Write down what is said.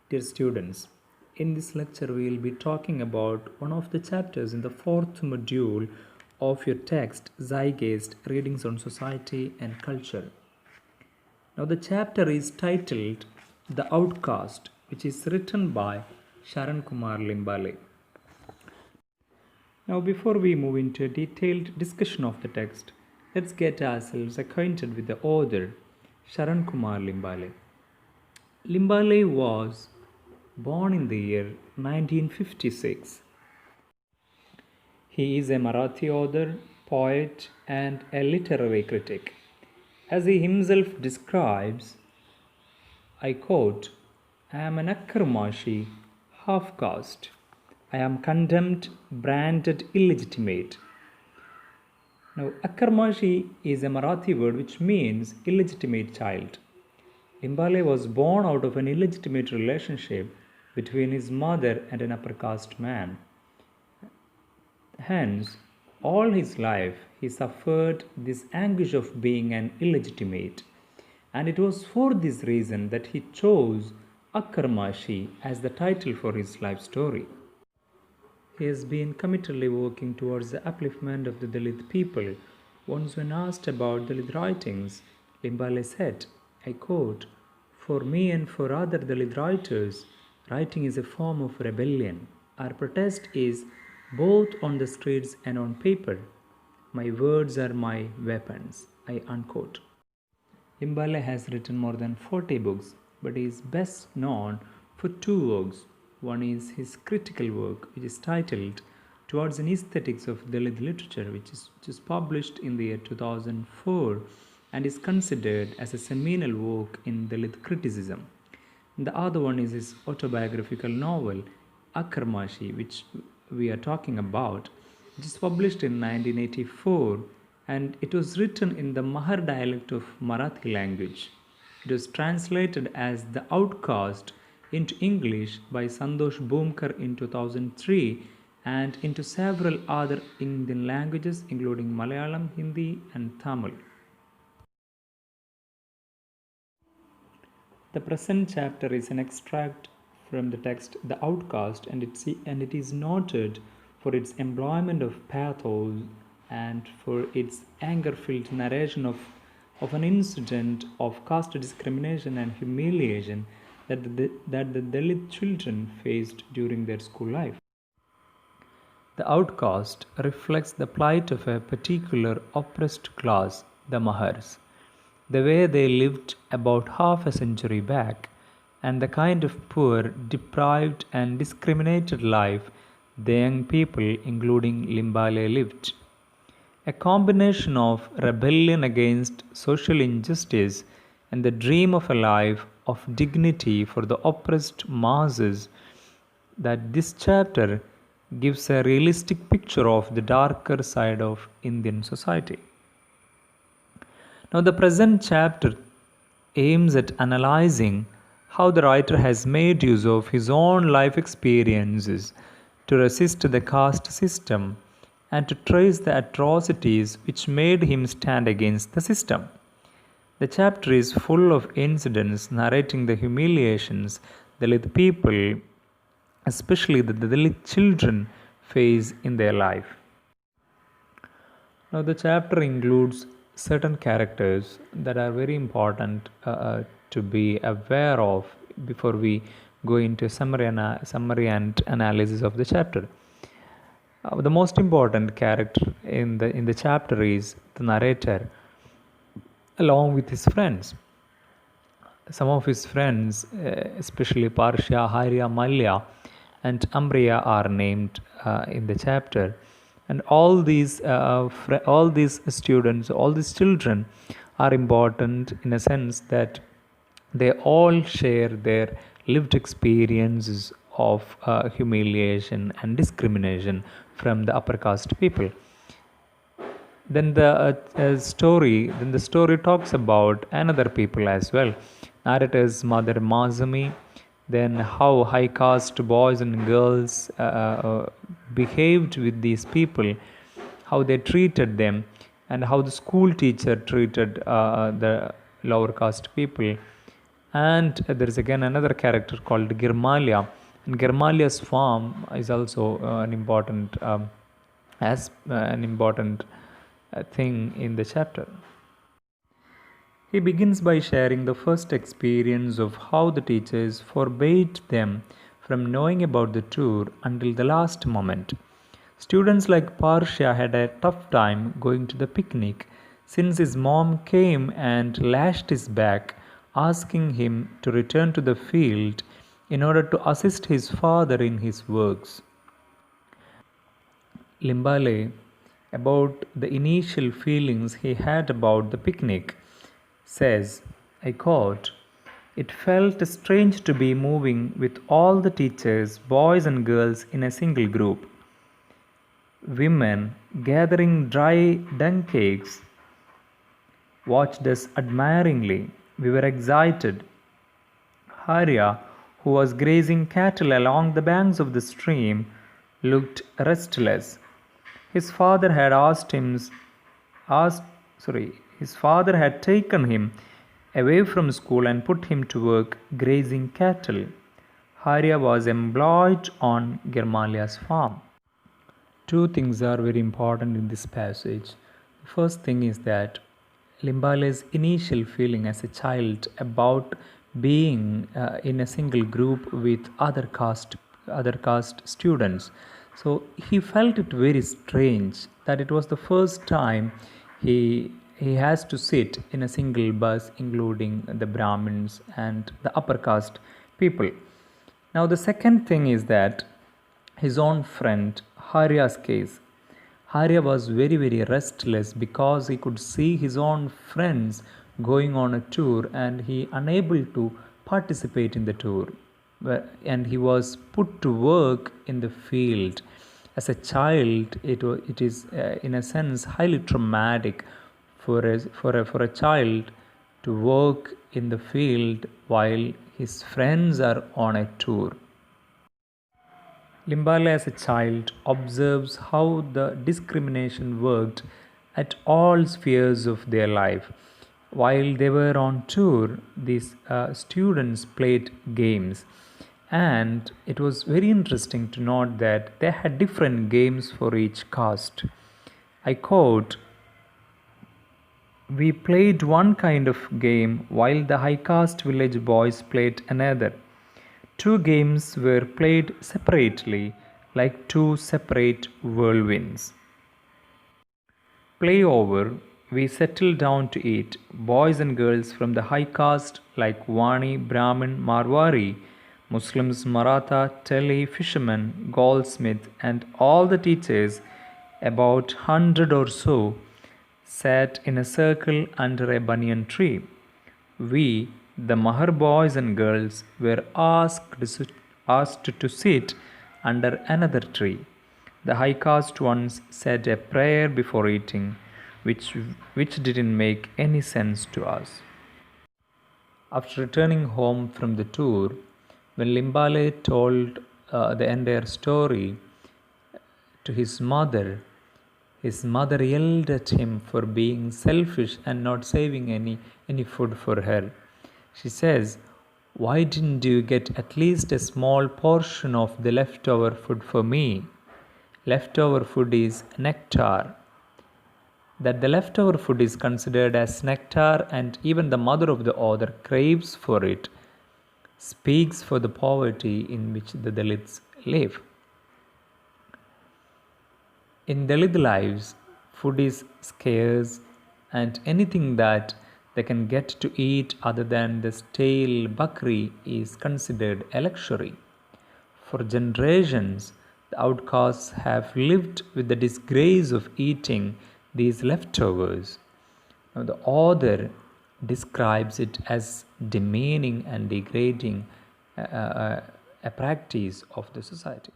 Dear students, in this lecture we will be talking about one of the chapters in the fourth module of your text, Zeitgeist, Readings on Society and Culture. Now the chapter is titled The Outcast, which is written by Sharankumar Limbale. Now before we move into a detailed discussion of the text, let's get ourselves acquainted with the author, Sharankumar Limbale. Limbale was born in the year 1956. He is a Marathi author, poet, and a literary critic. As he himself describes, I quote, "I am an Akarmashi, half-caste. I am condemned, branded illegitimate." Now, Akarmashi is a Marathi word which means illegitimate child. Limbale was born out of an illegitimate relationship between his mother and an upper caste man. Hence, all his life he suffered this anguish of being an illegitimate, and it was for this reason that he chose Akarmashi as the title for his life story. He has been committedly working towards the upliftment of the Dalit people. Once when asked about Dalit writings, Limbale said, I quote, "For me and for other Dalit writers, writing is a form of rebellion. Our protest is both on the streets and on paper. My words are my weapons." I unquote. Limbale has written more than 40 books, but he is best known for two works. One is his critical work, which is titled Towards an Aesthetics of Dalit Literature, which is published in the year 2004 and is considered as a seminal work in Dalit criticism. And the other one is his autobiographical novel, Akarmashi, which we are talking about, which is published in 1984, and it was written in the Mahar dialect of Marathi language. It was translated as The Outcast into English by Santosh Bhumkar in 2003 and into several other Indian languages including Malayalam, Hindi and Tamil. The present chapter is an extract from the text The Outcast, and it is noted for its employment of pathos and for its anger-filled narration of an incident of caste discrimination and humiliation that the Dalit children faced during their school life. The Outcast reflects the plight of a particular oppressed class, the Mahars, the way they lived about half a century back, and the kind of poor, deprived and discriminated life the young people, including Limbale, lived. A combination of rebellion against social injustice and the dream of a life of dignity for the oppressed masses, that this chapter gives a realistic picture of the darker side of Indian society. Now, the present chapter aims at analyzing how the writer has made use of his own life experiences to resist the caste system and to trace the atrocities which made him stand against the system. The chapter is full of incidents narrating the humiliations the Dalit people, especially the Dalit children, face in their life. Now, the chapter includes certain characters that are very important to be aware of before we go into summary and analysis of the chapter. The most important character in the chapter is the narrator, along with his friends. Some of his friends, especially Parsha, Harya, Malya, and Amriya, are named in the chapter. And all these students, all these children are important in a sense that they all share their lived experiences of humiliation and discrimination from the upper caste people. Then the story talks about another people as well. Narrator's mother Mazumi, then how high caste boys and girls behaved with these people, how they treated them, and how the school teacher treated the lower caste people, And there is again another character called Girmalia, and Girmalia's farm is also an important thing in the chapter. He begins by sharing the first experience of how the teachers forbade them from knowing about the tour until the last moment. Students like Parsha had a tough time going to the picnic since his mom came and lashed his back, asking him to return to the field in order to assist his father in his works. Limbale, about the initial feelings he had about the picnic, says, I quote, "It felt strange to be moving with all the teachers, boys and girls, in a single group. Women, gathering dry dung cakes, watched us admiringly. We were excited. Harya, who was grazing cattle along the banks of the stream, looked restless. His father had asked his father had taken him away from school and put him to work grazing cattle. Harya was employed on Germalia's farm." Two things are very important in this passage. The first thing is that Limbale's initial feeling as a child about being in a single group with other caste students. So he felt it very strange that it was the first time he has to sit in a single bus, including the Brahmins and the upper caste people. Now the second thing is that his own friend Harya's case. Harya was very, very restless because he could see his own friends going on a tour and he unable to participate in the tour. And he was put to work in the field. As a child, it is in a sense highly traumatic for a child to work in the field while his friends are on a tour. Limbale, as a child, observes how the discrimination worked at all spheres of their life. While they were on tour, these students played games, and it was very interesting to note that they had different games for each caste. I quote, "We played one kind of game while the high caste village boys played another. Two games were played separately, like two separate whirlwinds. Play over, we settled down to eat. Boys and girls from the high caste like Wani, Brahmin, Marwari, Muslims, Maratha, Teli, fishermen, goldsmith, and all the teachers, about 100 or so, sat in a circle under a banyan tree. We, the Mahar boys and girls, were asked to sit under another tree. The high caste ones said a prayer before eating, which didn't make any sense to us." After returning home from the tour, when Limbale told the entire story to his mother yelled at him for being selfish and not saving any food for her. She says, "Why didn't you get at least a small portion of the leftover food for me?" Leftover food is nectar. That the leftover food is considered as nectar and even the mother of the author craves for it speaks for the poverty in which the Dalits live. In Dalit lives, food is scarce, and anything that they can get to eat other than the stale bakri is considered a luxury. For generations, the outcasts have lived with the disgrace of eating these leftovers. Now, the author describes it as demeaning and degrading a practice of the society.